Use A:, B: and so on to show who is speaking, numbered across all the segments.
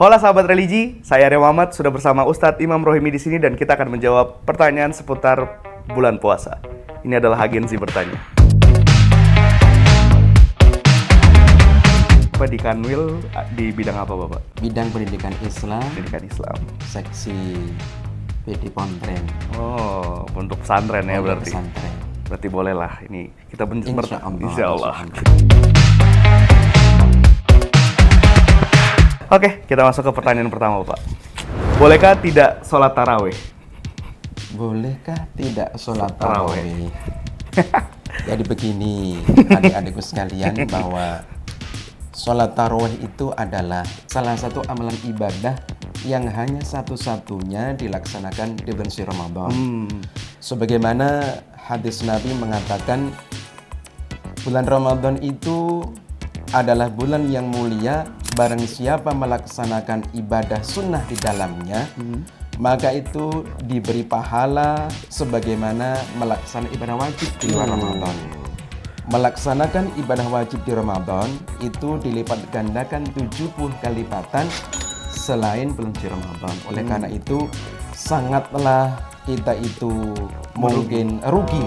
A: Hola sahabat religi, saya Arya Muhammad sudah bersama Ustadz Imam Rohimi di sini dan kita akan menjawab pertanyaan seputar bulan puasa. Ini adalah agensi bertanya. Bapak di Kanwil di bidang apa Bapak?
B: Bidang pendidikan Islam,
A: Pendidikan Islam.
B: seksi PD Pontren.
A: Oh, untuk pesantren ya berarti.
B: Pesantren.
A: Berarti boleh lah ini kita
B: Insya Allah.
A: Insya Allah. Oke, kita masuk ke pertanyaan pertama Pak. Bolehkah tidak sholat tarawih?
B: Bolehkah tidak sholat
A: Tarawih.
B: tarawih? Jadi begini, adik-adikku sekalian, bahwa sholat tarawih itu adalah salah satu amalan ibadah yang hanya satu-satunya dilaksanakan di bulan suci Ramadan. Sebagaimana hadis Nabi mengatakan, bulan Ramadan itu adalah bulan yang mulia. Barang siapa melaksanakan ibadah sunnah di dalamnya, maka itu diberi pahala sebagaimana melaksanakan ibadah wajib di luar Ramadan. Melaksanakan ibadah wajib di Ramadan itu dilipat gandakan 70 kali lipatan selain bulan suci Ramadan. Oleh karena itu sangatlah kita itu mungkin rugi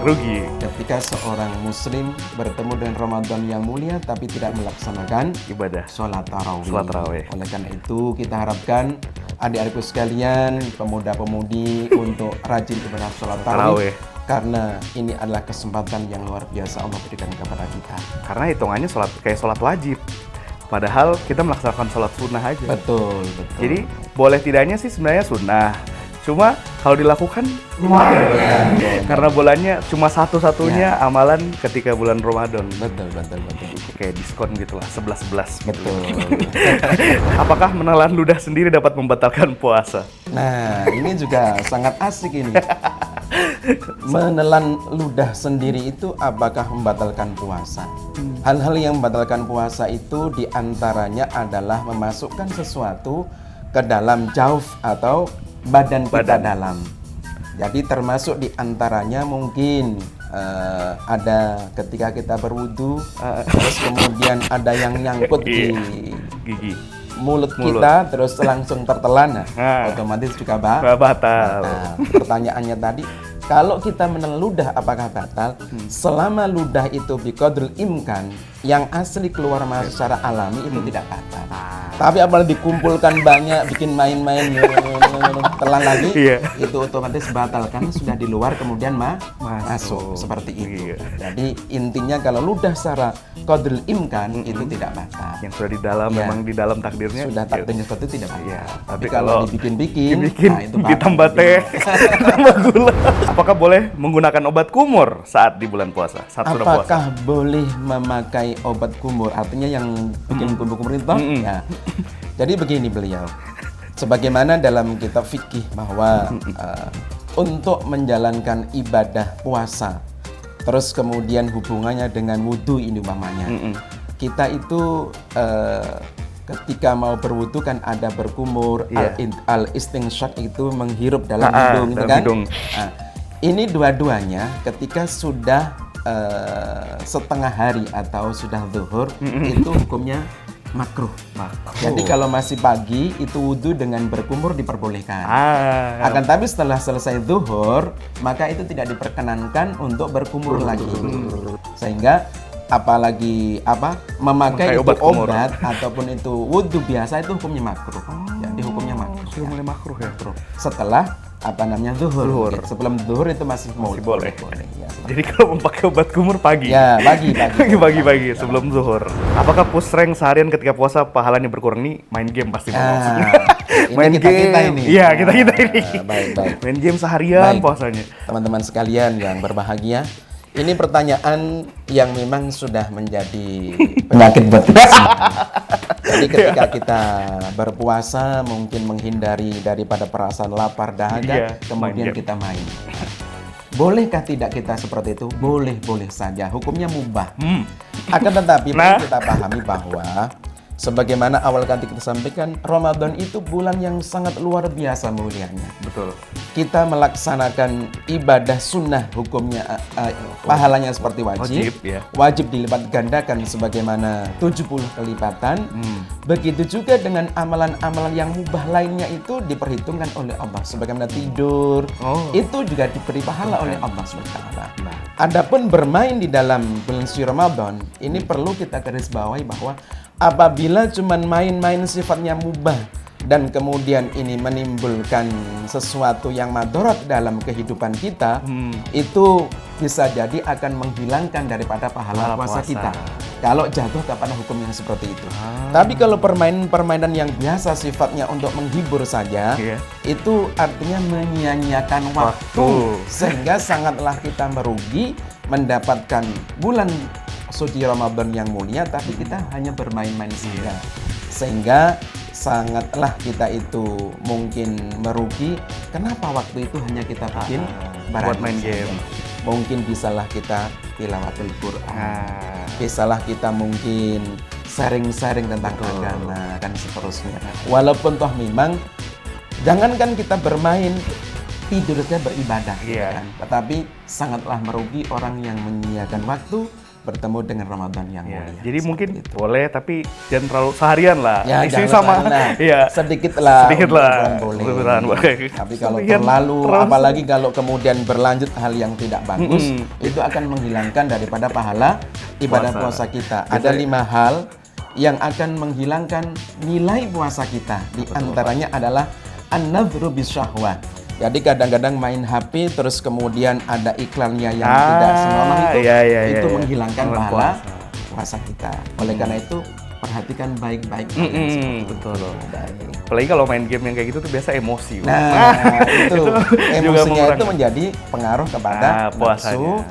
B: ketika seorang muslim bertemu dengan Ramadan yang mulia tapi tidak melaksanakan
A: Ibadah
B: sholat tarawih. Oleh karena itu kita harapkan adik-adikku sekalian, pemuda-pemudi untuk rajin ibadah sholat tarawih. Karena ini adalah kesempatan yang luar biasa Allah berikan kepada kita.
A: Karena hitungannya kayak sholat wajib. Padahal kita melaksanakan sholat sunnah aja.
B: Betul.
A: Jadi boleh tidaknya sih sebenarnya sunnah. Cuma kalau dilakukan lumayan. Karena bulannya cuma satu-satunya amalan ketika bulan Ramadan.
B: Betul.
A: Kayak diskon gitu lah, 11-11.
B: Betul.
A: Apakah menelan ludah sendiri dapat membatalkan puasa?
B: Nah, ini juga sangat asik ini. Menelan ludah sendiri itu apakah membatalkan puasa? Hal-hal yang membatalkan puasa itu diantaranya adalah memasukkan sesuatu ke dalam jauf atau badan kita dalam. Jadi termasuk diantaranya mungkin ada ketika kita berwudu, terus kemudian ada yang nyangkut di
A: Gigi.
B: mulut kita, terus langsung tertelan, otomatis juga
A: batal.
B: Pertanyaannya tadi, kalau kita menelan ludah apakah batal? Selama ludah itu biqadril imkan, yang asli keluar masuk secara alami itu tidak batal. Tapi apalagi dikumpulkan banyak, bikin main-main, telan lagi, itu otomatis batal karena sudah di luar kemudian masuk seperti itu. Jadi intinya kalau ludah secara qadril imkan itu tidak batal.
A: Yang sudah di dalam memang di dalam takdirnya
B: sudah takdirnya seperti itu tidak batal.
A: Tapi
B: kalau dibikin-bikin, nah itu
A: ditambah teh, ditambah gula. Apakah boleh menggunakan obat kumur saat di bulan puasa?
B: Apakah boleh memakai obat kumur? Artinya yang bikin kumur-kumur itu? Ya. Jadi begini beliau, sebagaimana dalam kitab fikih bahwa untuk menjalankan ibadah puasa, terus kemudian hubungannya dengan wudhu ini umpamanya, kita itu ketika mau berwudu kan ada berkumur, al-istinshaq itu menghirup dalam hidung, itu kan? Nah, ini dua-duanya ketika sudah setengah hari atau sudah zuhur, itu hukumnya makruh. Jadi kalau masih pagi itu wudu dengan berkumur diperbolehkan. Akan tapi setelah selesai zuhur, maka itu tidak diperkenankan untuk berkumur lagi. Sehingga apalagi memakai itu obat ataupun itu wudu biasa itu hukumnya makruh. Jadi hukumnya makruh.
A: Sudah mulai makruh ya, Bro.
B: Setelah zuhur. Sebelum zuhur itu masih boleh. Ya,
A: jadi kalau memakai obat kumur pagi.
B: Ya, pagi
A: sebelum zuhur. Apakah push rank seharian ketika puasa pahalanya berkurang? Nih main game pasti maksudnya.
B: Main kita ini.
A: Iya, kita ini.
B: Baik.
A: Main game seharian puasanya.
B: Teman-teman sekalian yang berbahagia, ini pertanyaan yang memang sudah menjadi penyakit buat kita semua. Jadi ketika kita berpuasa mungkin menghindari daripada perasaan lapar dahaga, kemudian kita main. Bolehkah tidak kita seperti itu? Boleh saja. Hukumnya mubah. Akan tetapi perlu kita pahami bahwa Sebagaimana awal kali kita sampaikan, Ramadan itu bulan yang sangat luar biasa mulianya.
A: Betul.
B: Kita melaksanakan ibadah sunnah, hukumnya pahalanya seperti wajib.
A: Ya.
B: Wajib dilipat gandakan sebagaimana 70 kelipatan. Begitu juga dengan amalan-amalan yang mubah lainnya itu diperhitungkan oleh Allah. Sebagaimana tidur, itu juga diberi pahala oleh Allah SWT. Adapun bermain di dalam bulan suci Ramadan, ini perlu kita garis bawahi bahwa apabila cuman main-main sifatnya mubah dan kemudian ini menimbulkan sesuatu yang madorot dalam kehidupan kita, itu bisa jadi akan menghilangkan daripada pahala puasa kita. Kalau jatuh kepada hukum yang seperti itu. Tapi kalau permainan-permainan yang biasa sifatnya untuk menghibur saja, itu artinya menyia-nyiakan waktu. Sehingga sangatlah kita merugi mendapatkan bulan suci Ramadan yang mulia, tapi kita hanya bermain-main saja. Sehingga sangatlah kita itu mungkin merugi. Kenapa waktu itu hanya kita bikin
A: buat main game?
B: Mungkin bisalah kita tilawatul Quran, bisalah kita mungkin sharing-sharing tentang agama dan seterusnya. Walaupun toh memang jangankan kita bermain, tidur saja beribadah, kan? Tetapi sangatlah merugi orang yang menyia-nyiakan waktu bertemu dengan Ramadan yang mulia.
A: Jadi mungkin itu boleh, tapi jangan terlalu seharian lah.
B: Ya,
A: isi sama,
B: sedikit lah.
A: Boleh.
B: Tapi kalau terlalu, apalagi kalau kemudian berlanjut hal yang tidak bagus, itu akan menghilangkan daripada pahala ibadah puasa kita. Ada 5 hal yang akan menghilangkan nilai puasa kita. Di antaranya adalah an-nadhru bisyahwat. Jadi kadang-kadang main HP terus kemudian ada iklannya yang tidak senonoh itu menghilangkan pahala puasa kita. Oleh karena itu perhatikan baik-baik.
A: Betul. Apalagi kalau main game yang kayak gitu tuh biasa emosi.
B: Itu emosinya itu menjadi pengaruh kepada nafsu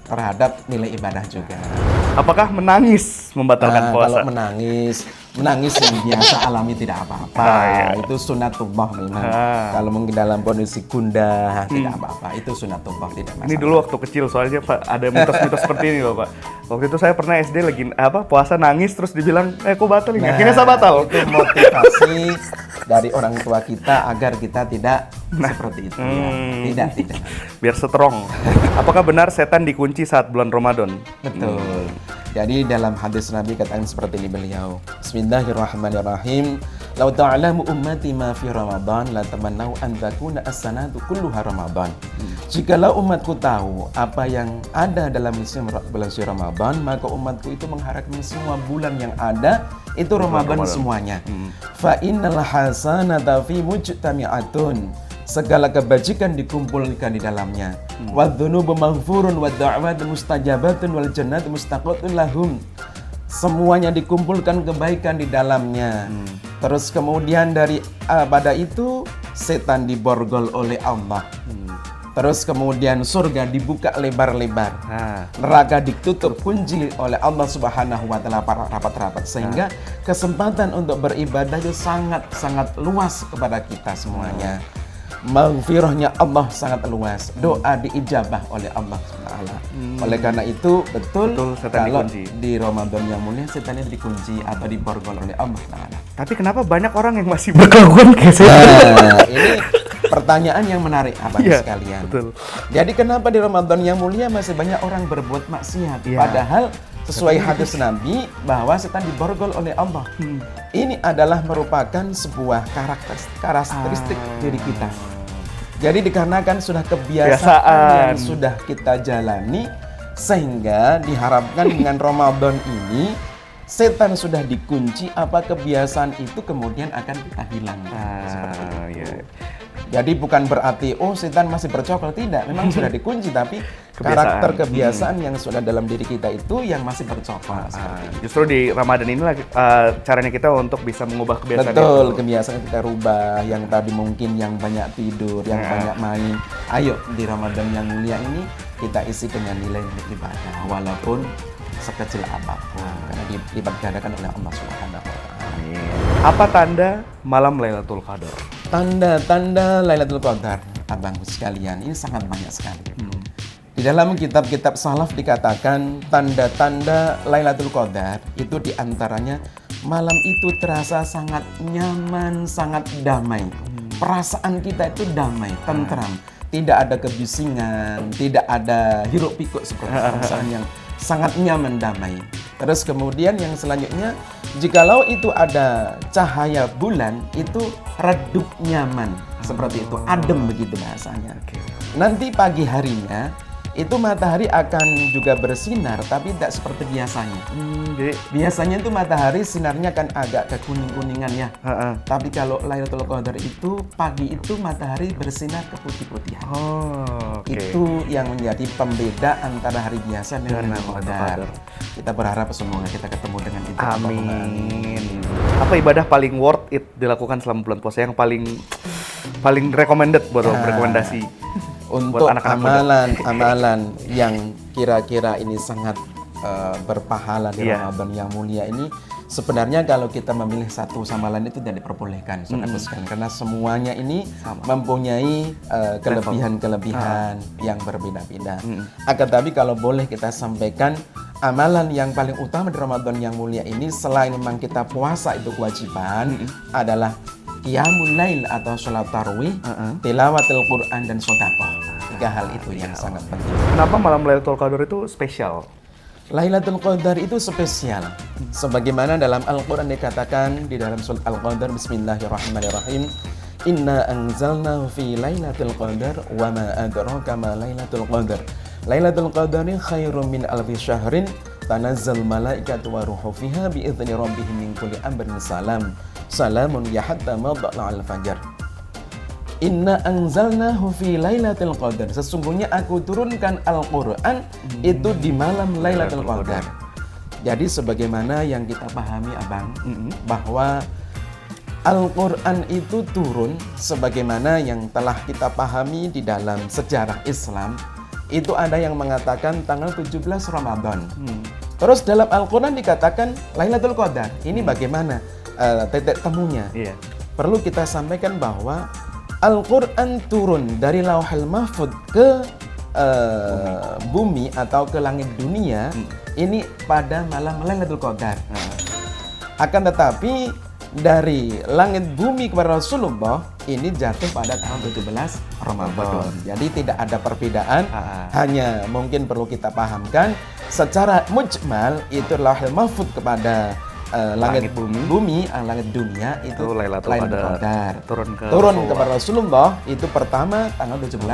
B: terhadap nilai ibadah juga.
A: Apakah menangis membatalkan puasa?
B: Kalau menangis yang biasa alami tidak apa-apa. Itu sunatullah memang. Kalau mungkin dalam kondisi gundah tidak apa-apa. Itu sunatullah, tidak masalah.
A: Ini dulu waktu kecil soalnya Pak ada mitos-mitos seperti ini loh Pak. Waktu itu saya pernah SD lagi puasa nangis terus dibilang kok batal ini. Akhirnya saya batal.
B: Itu motivasi dari orang tua kita agar kita tidak seperti itu. Ya. Tidak.
A: Biar strong. Apakah benar setan dikunci saat bulan Ramadan?
B: Betul. Jadi dalam hadis Nabi katakan seperti ini beliau. Bismillahirrahmanirrahim. Lau ta'lamu ummati ma fi Ramadan la tamannau an takuna as-sanatu kulluha Ramadan. Jikalau umatku tahu apa yang ada dalam bulan suci Ramadan, maka umatku itu mengharapkan semua bulan yang ada itu Ramadan semuanya. Fa innal hasanata fi mujtami'atun. Segala kebajikan dikumpulkan di dalamnya. Wadzunubu maghfurun wadda'watu mustajabatun wal jannatu mustaqatun lahum. Semuanya dikumpulkan kebaikan di dalamnya. Terus kemudian pada itu setan diborgol oleh Allah. Terus kemudian surga dibuka lebar-lebar. Neraka ditutup kunci oleh Allah Subhanahu wa taala rapat-rapat, sehingga kesempatan untuk beribadah itu sangat luas kepada kita semuanya. Maghfirahnya Allah sangat luas, doa diijabah oleh Allah SWT. Oleh karena itu betul kalau di Ramadan yang mulia setannya dikunci atau diborgol oleh Allah SWT.
A: Tapi kenapa banyak orang yang masih berkelakuan kayak setan?
B: Ini pertanyaan yang menarik sekalian.
A: Betul.
B: Jadi kenapa di Ramadan yang mulia masih banyak orang berbuat maksiat? Padahal sesuai hadis Nabi bahwa setan diborgol oleh Allah. Ini adalah merupakan sebuah karakteristik diri kita. Jadi dikarenakan sudah kebiasaan yang sudah kita jalani, sehingga diharapkan dengan Ramadan ini setan sudah dikunci, apa kebiasaan itu kemudian akan kita hilangkan. Seperti itu. Jadi bukan berarti setan masih bercokol, tidak. Memang sudah dikunci, tapi karakter kebiasaan yang sudah dalam diri kita itu yang masih bercokol.
A: Justru di Ramadan inilah caranya kita untuk bisa mengubah kebiasaan.
B: Betul, kebiasaan kita rubah. Yang tadi mungkin yang banyak tidur, yang banyak main. Ayo di Ramadan yang mulia ini kita isi dengan nilai ibadah, walaupun sekecil apapun, karena dilipat gandakan oleh Allah Subhanahu wa taala.
A: Apa tanda malam Lailatul Qadar?
B: Tanda-tanda Lailatul Qadar, abangku sekalian, ini sangat banyak sekali. Di dalam kitab-kitab salaf dikatakan tanda-tanda Lailatul Qadar itu diantaranya malam itu terasa sangat nyaman, sangat damai. Perasaan kita itu damai, tentram. Tidak ada kebisingan, tidak ada hiruk pikuk seperti perasaan yang sangat nyaman, damai. Terus kemudian yang selanjutnya, jikalau itu ada cahaya bulan, itu redup nyaman. Seperti itu, adem begitu bahasanya. Nanti pagi harinya, itu matahari akan juga bersinar, tapi tidak seperti biasanya.
A: Jadi
B: Biasanya itu matahari sinarnya kan agak kekuning-kuningan ya. Tapi kalau Lailatul Qadar itu, pagi itu matahari bersinar keputih-putihan. Itu yang menjadi pembeda antara hari biasa dengan Lailatul Qadar. Kita berharap semoga kita ketemu dengan itu.
A: amin. Apa ibadah paling worth it dilakukan selama bulan puasa, yang paling recommended buat rekomendasi
B: Untuk
A: buat anak-anak muda?
B: amalan-amalan yang kira-kira ini sangat berpahala di
A: Iya.
B: Ramadan yang mulia ini, sebenarnya kalau kita memilih satu sama lain itu tidak diperbolehkan, saudara sekalian, karena semuanya ini mempunyai kelebihan-kelebihan yang berbeda-beda. Akan tapi kalau boleh kita sampaikan, amalan yang paling utama di Ramadan yang mulia ini, selain memang kita puasa itu kewajiban, adalah qiyamul lail atau sholat tarawih, tilawatil Quran, dan sedekah. 3 hal itu yang sangat penting.
A: Kenapa malam Lailatul Qadar itu spesial?
B: Lailatul Qadar itu spesial. Sebagaimana dalam Al-Quran dikatakan di dalam surat Al-Qadar, Bismillahirrahmanirrahim, Inna anzalnahu fi Lailatul Qadar wa ma adraka ma Lailatul Qadar. Lailatul Qadari khairum min alfi syahrin tanazzal malaikatu wa ruhu fiha bi idzni rabbihim min kulli amrin salam. Salamun ya hatta madla'al fajar. Inna anzalnahu fi Lailatul Qadar. Sesungguhnya aku turunkan Al-Qur'an itu di malam Lailatul Qadar. Jadi sebagaimana yang kita pahami Abang, bahwa Al-Qur'an itu turun sebagaimana yang telah kita pahami di dalam sejarah Islam. Itu ada yang mengatakan tanggal 17 Ramadan. Terus dalam Al-Qur'an dikatakan Lailatul Qadar. Ini bagaimana titik temunya? Perlu kita sampaikan bahwa Al-Quran turun dari Lauhul Mahfudz ke bumi atau ke langit dunia ini pada malam Lailatul Qadar. Akan tetapi dari langit bumi kepada Rasulullah ini jatuh pada tanggal 17 Ramadan. Jadi tidak ada perbedaan, hanya mungkin perlu kita pahamkan secara mujmal itu Lauhul Mahfudz kepada langit bumi, langit dunia itu
A: Lailatul
B: Qadar.
A: Turun
B: kepada Rasulullah itu pertama tanggal 17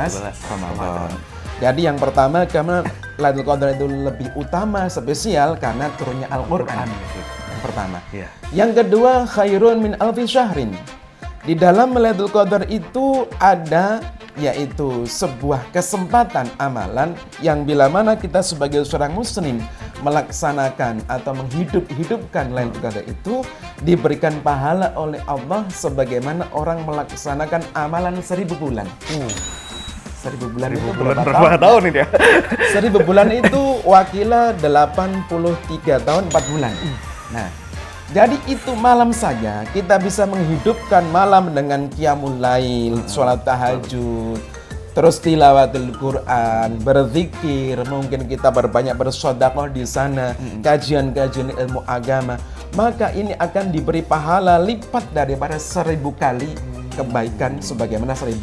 B: Ramadan. Jadi yang pertama, karena Lailatul Qadar itu lebih utama, spesial karena turunnya Al-Qur'an. Yang pertama. Yang kedua, khairun min alfi syahrin. Di dalam Lailatul Qadar itu ada yaitu sebuah kesempatan amalan yang bila mana kita sebagai seorang muslim melaksanakan atau menghidupkan Lailatul Qadar itu diberikan pahala oleh Allah sebagaimana orang melaksanakan amalan 1000 bulan. 1000 bulan itu berapa tahun ini ya? 1000 bulan itu wakilah 83 tahun 4 bulan. Nah, jadi itu malam saja kita bisa menghidupkan malam dengan qiyamul lail, sholat tahajud, terus tilawatul Quran, berzikir, mungkin kita berbanyak bersedekah di sana, kajian-kajian ilmu agama, maka ini akan diberi pahala lipat daripada 1000 kali kebaikan sebagaimana 1000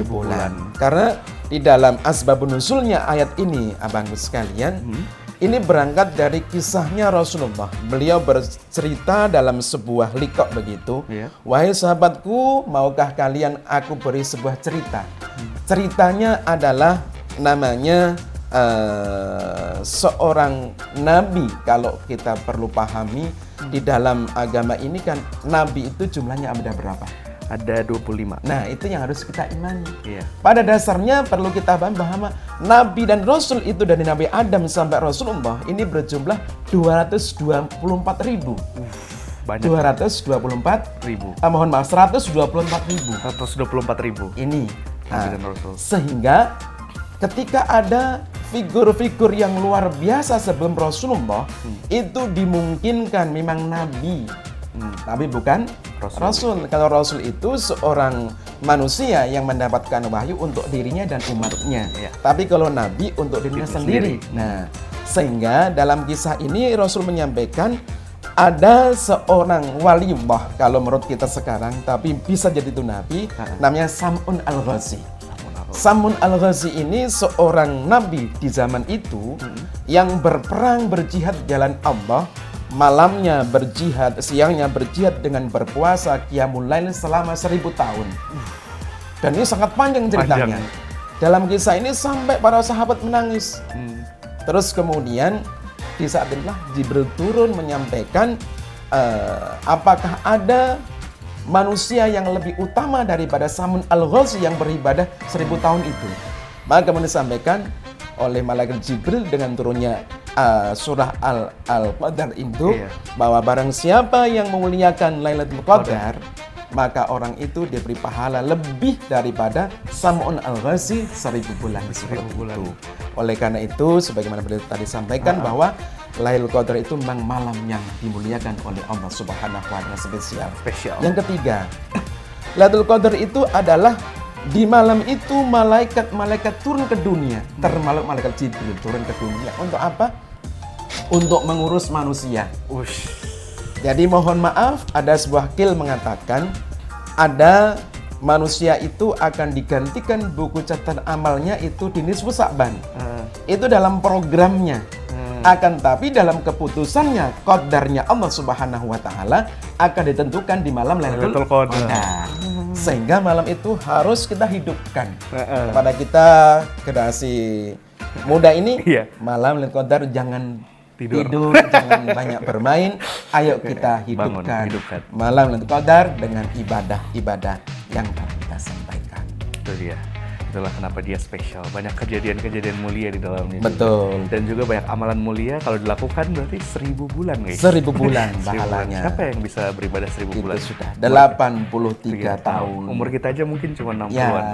B: bulan. Karena di dalam asbabun nuzulnya ayat ini, abangku sekalian, ini berangkat dari kisahnya Rasulullah. Beliau bercerita dalam sebuah liqah begitu. Wahai sahabatku, maukah kalian aku beri sebuah cerita? Ceritanya adalah namanya seorang nabi. Kalau kita perlu pahami di dalam agama ini kan nabi itu jumlahnya ada berapa?
A: Ada 25.
B: Nah, itu yang harus kita imani. Pada dasarnya perlu kita paham bahwa Nabi dan Rasul itu dari Nabi Adam sampai Rasulullah ini berjumlah 224.000.
A: Banyak.
B: 224.000. Mohon maaf, 124.000.
A: 124.000.
B: Ini.
A: Nabi dan Rasul.
B: Sehingga ketika ada figur-figur yang luar biasa sebelum Rasulullah, itu dimungkinkan memang Nabi. Tapi bukan Rasul. Kalau Rasul itu seorang manusia yang mendapatkan wahyu untuk dirinya dan umatnya. Tapi kalau Nabi untuk dirinya sendiri. Nah, sehingga dalam kisah ini Rasul menyampaikan ada seorang waliullah kalau menurut kita sekarang, tapi bisa jadi itu nabi, namanya Sam'un al-Ghazi. Sam'un al-Ghazi ini seorang nabi di zaman itu yang berperang berjihad di jalan Allah, malamnya berjihad, siangnya berjihad dengan berpuasa qiyamul lail selama 1000 tahun. Dan ini sangat panjang ceritanya. Dalam kisah ini sampai para sahabat menangis. Terus kemudian di saat itulah Jibril turun menyampaikan apakah ada manusia yang lebih utama daripada Sam'un al-Ghazi yang beribadah 1000 tahun itu. Maka kemudian disampaikan oleh malaikat Jibril dengan turunnya surah Al-Qadar itu, bahwa barang siapa yang memuliakan Lailatul Qadar, maka orang itu diberi pahala lebih daripada Sam'un al-Ghazi 1000 bulan.
A: 1000 bulan.
B: Oleh karena itu, sebagaimana beliau tadi sampaikan bahwa Lailatul Qadar itu memang malam yang dimuliakan oleh Allah Subhanahu wa taala spesial. Yang ketiga, Lailatul Qadar itu adalah di malam itu malaikat-malaikat turun ke dunia, termasuk malaikat Jibril turun ke dunia. Untuk apa? Untuk mengurus manusia. Jadi mohon maaf, ada sebuah qil mengatakan ada manusia itu akan digantikan buku catatan amalnya itu di nisfu Sa'ban. Itu dalam programnya. Akan tapi dalam keputusannya, qadarnya Allah Subhanahu wa taala akan ditentukan di malam Lailatul Qadar. Sehingga malam itu harus kita hidupkan. Pada kita generasi muda ini, malam Lailatul Qadar jangan tidur, jangan banyak bermain. Ayo kita hidupkan malam Lailatul Qadar dengan ibadah-ibadah yang tadi kita sampaikan.
A: Itu dia. Itulah kenapa dia spesial. Banyak kejadian-kejadian mulia di dalamnya.
B: Betul.
A: Dan juga banyak amalan mulia kalau dilakukan berarti 1000 bulan, guys.
B: 1000 bulan pahalanya.
A: Siapa yang bisa beribadah 1000 bulan?
B: Itu sudah 83 tahun.
A: Umur kita aja mungkin cuma 60-an.